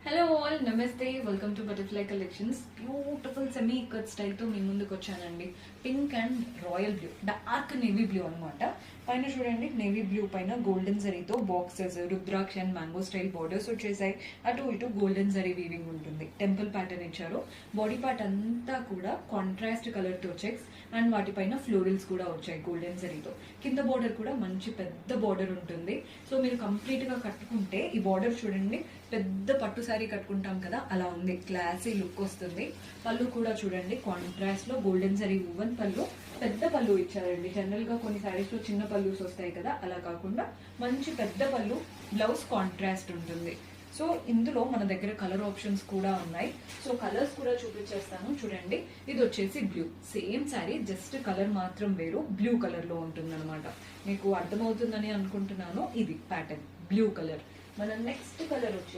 Hello all నమస్తే welcome to butterfly collections. Beautiful semi cut style తో మీ ముందుకు వచ్చానండి. Pink and royal blue, dark navy blue అన్నమాట. పైన చూడండి, నేవీ బ్లూ పైన గోల్డెన్ జరీతో boxes, rudraksha and mango style borders వచ్చేసాయి. అటు ఇటు గోల్డెన్ జరీ వీవింగ్ ఉంటుంది. టెంపుల్ ప్యాటర్న్ ఇచ్చారు. బాడీ పార్ట్ అంతా కూడా కాంట్రాస్ట్ కలర్ తో చెక్స్ అండ్ వాటిపైన ఫ్లోరల్స్ కూడా వచ్చాయి గోల్డెన్ జరీతో. కింద బోర్డర్ కూడా మంచి పెద్ద బోర్డర్ ఉంటుంది. సో మీరు కంప్లీట్ గా కట్టుకుంటే ఈ బోర్డర్ చూడండి, పెద్ద పట్టు సారీ కట్టుకుంటాం కదా అలా ఉంది. క్లాసీ లుక్ వస్తుంది. పళ్ళు కూడా చూడండి, కాంట్రాస్ట్ లో గోల్డెన్ జరీ వువెన్ పళ్ళు, పెద్ద పళ్ళు ఇచ్చారండి. జనరల్ గా కొన్ని సారీస్ లో చిన్న పళ్ళుస్ వస్తాయి కదా, అలా కాకుండా మంచి పెద్ద పళ్ళు. బ్లౌజ్ కాంట్రాస్ట్ ఉంటుంది. సో ఇందులో మన దగ్గర కలర్ ఆప్షన్స్ కూడా ఉన్నాయి. సో కలర్స్ కూడా చూపించేస్తాను చూడండి. ఇది వచ్చేసి blue, same sari, just colour మాత్రం వేరు. బ్లూ కలర్ లో ఉంటుంది అనమాట. మీకు అర్థమవుతుందని అనుకుంటున్నాను. ఇది ప్యాటర్న్ బ్లూ కలర్. మన నెక్స్ట్ కలర్ వచ్చేసి